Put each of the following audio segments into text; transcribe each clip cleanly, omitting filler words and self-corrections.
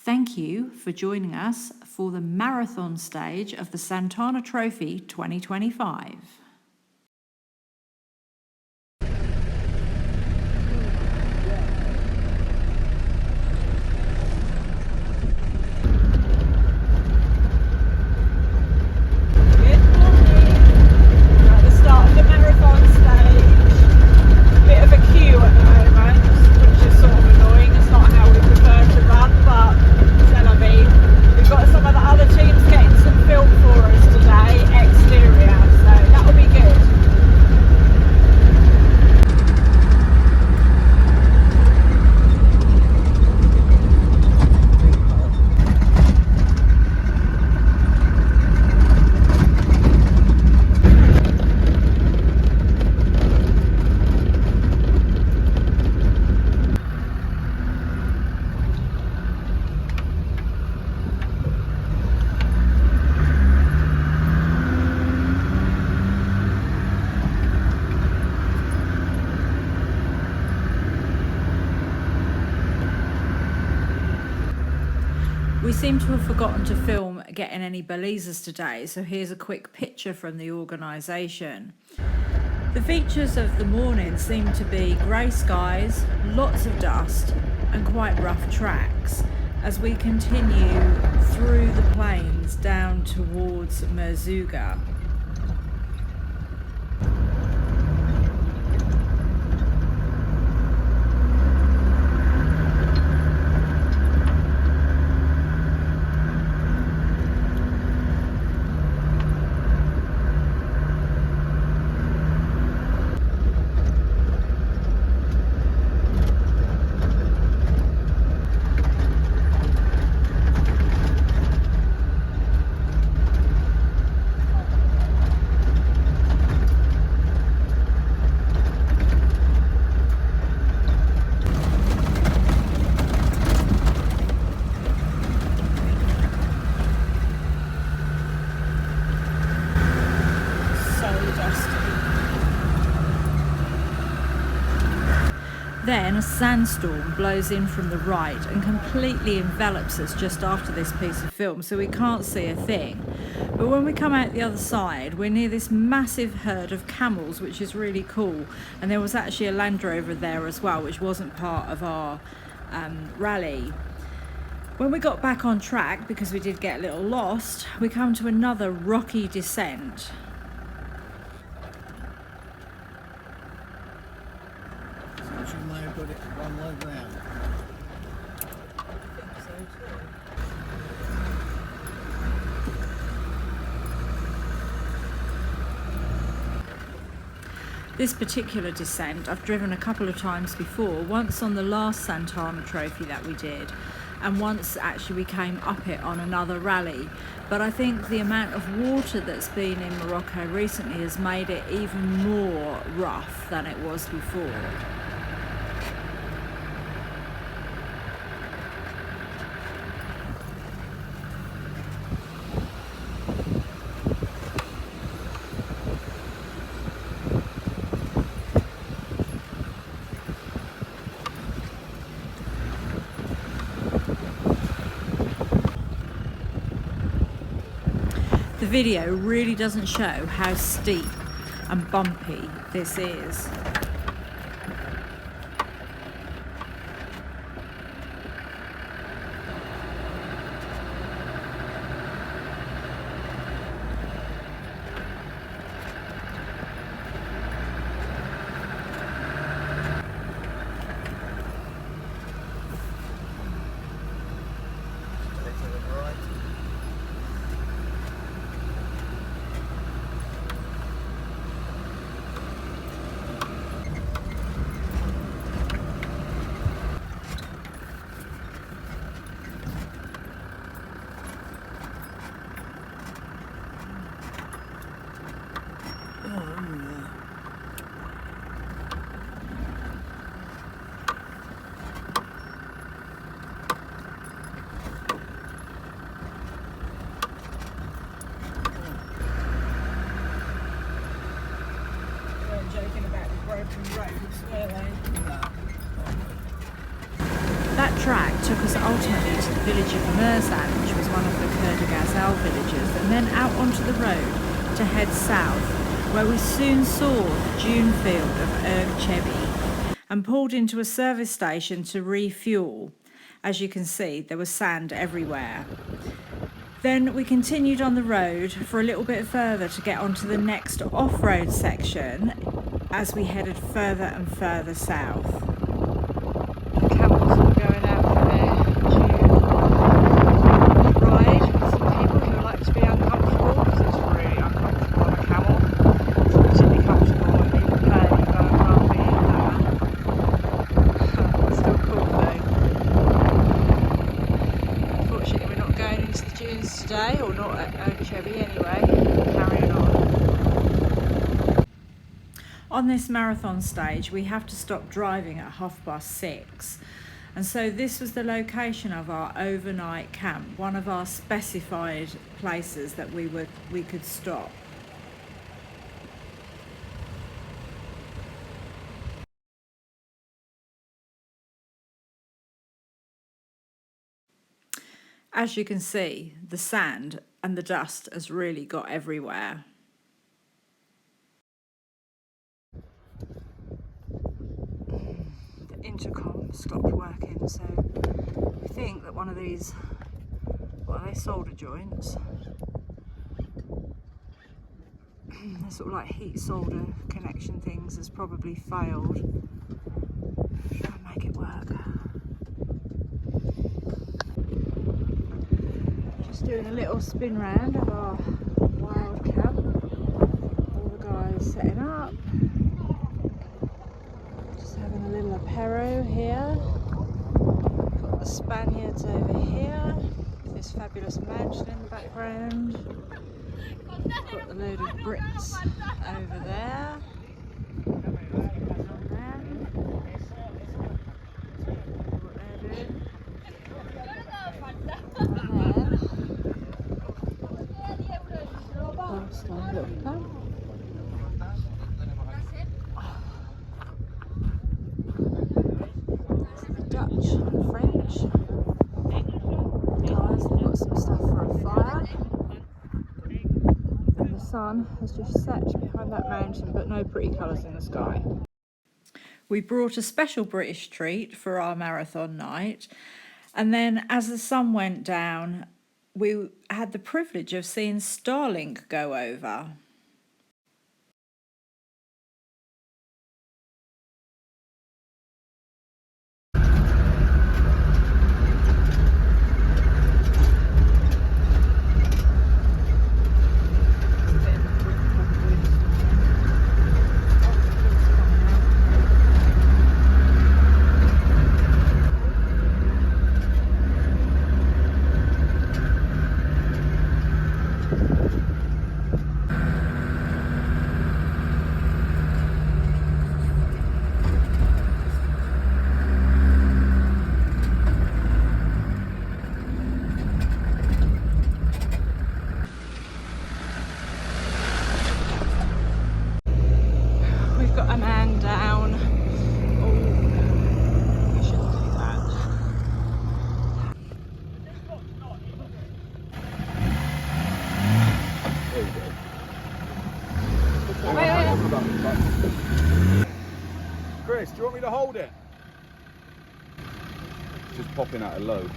Thank you for joining us for the marathon stage of the Santana Trophy 2025. We seem to have forgotten to film getting any balizers today, so here's a quick picture from the organisation. The features of the morning seem to be grey skies, lots of dust and quite rough tracks as we continue through the plains down towards Merzouga. Then a sandstorm blows in from the right and completely envelops us just after this piece of film, so we can't see a thing. But when we come out the other side, we're near this massive herd of camels, which is really cool. And there was actually a Land Rover there as well, which wasn't part of our rally. When we got back on track, because we did get a little lost, we come to another rocky descent. You might have got it one leg round. This particular descent I've driven a couple of times before, once on the last Santana Trophy that we did, and once actually we came up it on another rally. But I think the amount of water that's been in Morocco recently has made it even more rough than it was before. The video really doesn't show how steep and bumpy this is. took us ultimately to the village of Merzouga, which was one of the Kurda villages, and then out onto the road to head south, where we soon saw the dune field of Chebi and pulled into a service station to refuel. As you can see, there was sand everywhere. Then we continued on the road for a little bit further to get onto the next off-road section as we headed further and further south. The camels were going out for their dune ride with some people who like to be uncomfortable, because it's really uncomfortable on a camel. It's particularly comfortable when people play, but rather be it's still cool though. Unfortunately we're not going into the dunes today, or not at Chebi anyway. Carrying on. On this marathon stage we have to stop driving at 6:30, and so this was the location of our overnight camp, one of our specified places that we could stop. As you can see, the sand and the dust has really got everywhere. The intercom stopped working, so I think that one of these, what are they, solder joints? They're sort of like heat solder connection things, has probably failed. Try and make it work. Doing a little spin round of our wild camp. All the guys setting up. Just having a little apero here. Got the Spaniards over here. This fabulous mansion in the background. Got the load of Brits over there. What they're doing. Dutch and French guys, they've got some stuff for a fire, and the sun has just set behind that mountain, but no pretty colours in the sky. We brought a special British treat for our marathon night, and then as the sun went down we had the privilege of seeing Starlink go over. Chris, do you want me to hold it? Just popping out a load.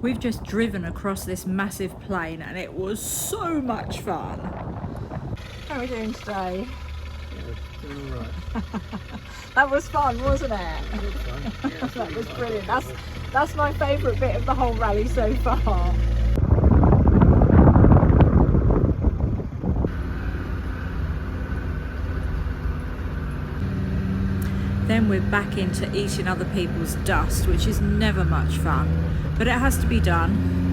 We've just driven across this massive plain and it was so much fun. How are we doing today? Yeah, doing all right. That was fun, wasn't it? Yeah, that was brilliant. That's my favourite bit of the whole rally so far. then we're back into eating other people's dust, which is never much fun, but it has to be done.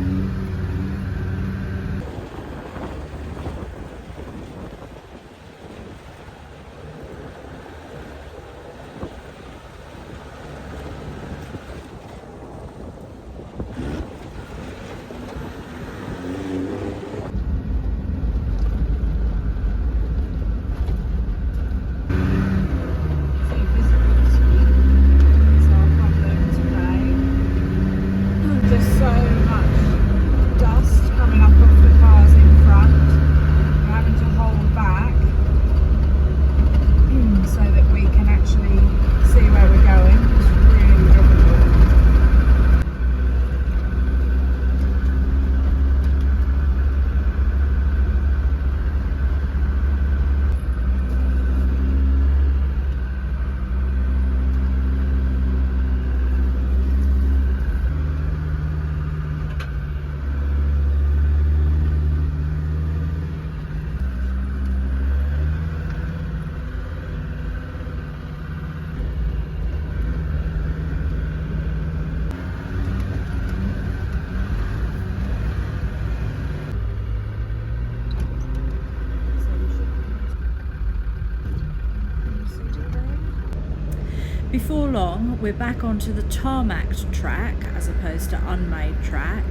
Before long, we're back onto the tarmacked track as opposed to unmade track,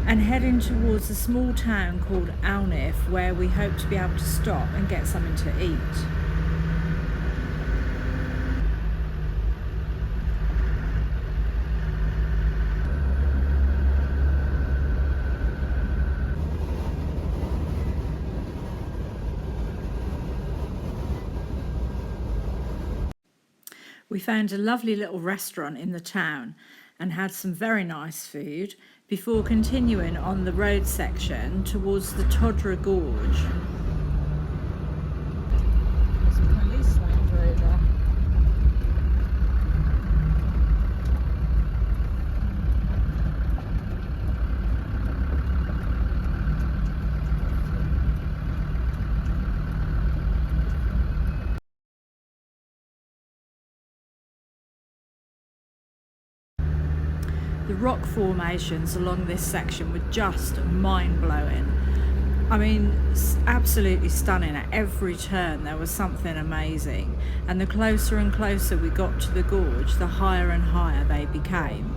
and heading towards a small town called Alnif, where we hope to be able to stop and get something to eat. We found a lovely little restaurant in the town and had some very nice food before continuing on the road section towards the Todra Gorge. There's a police Land Rover. The rock formations along this section were just mind-blowing. I mean, absolutely stunning. At every turn there was something amazing, and the closer and closer we got to the gorge, the higher and higher they became.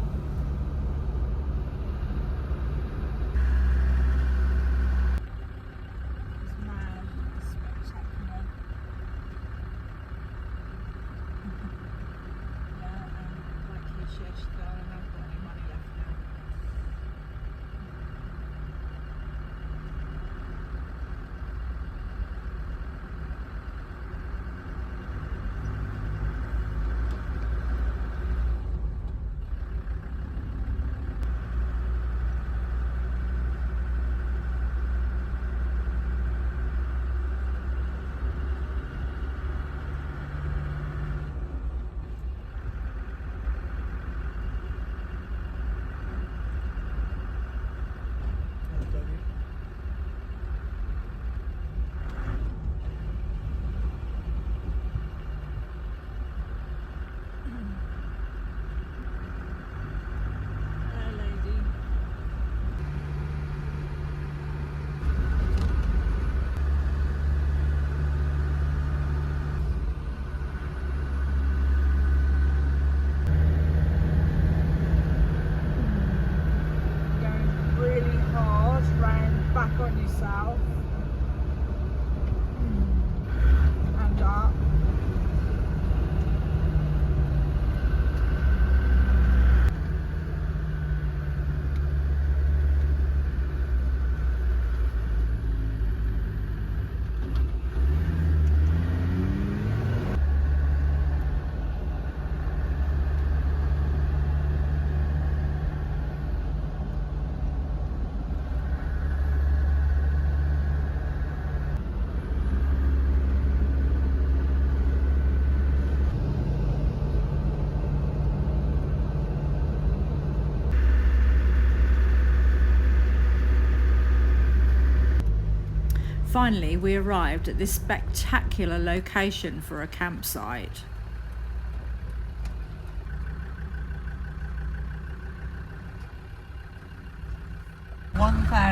Finally, we arrived at this spectacular location for a campsite.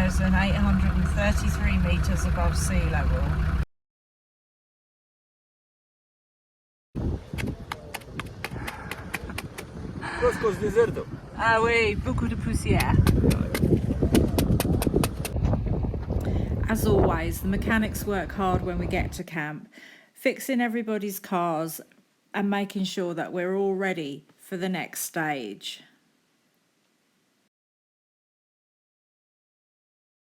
3,833 metres above sea level. Fresco's deserto. Ah oui, beaucoup de poussière. As always, the mechanics work hard when we get to camp, fixing everybody's cars and making sure that we're all ready for the next stage.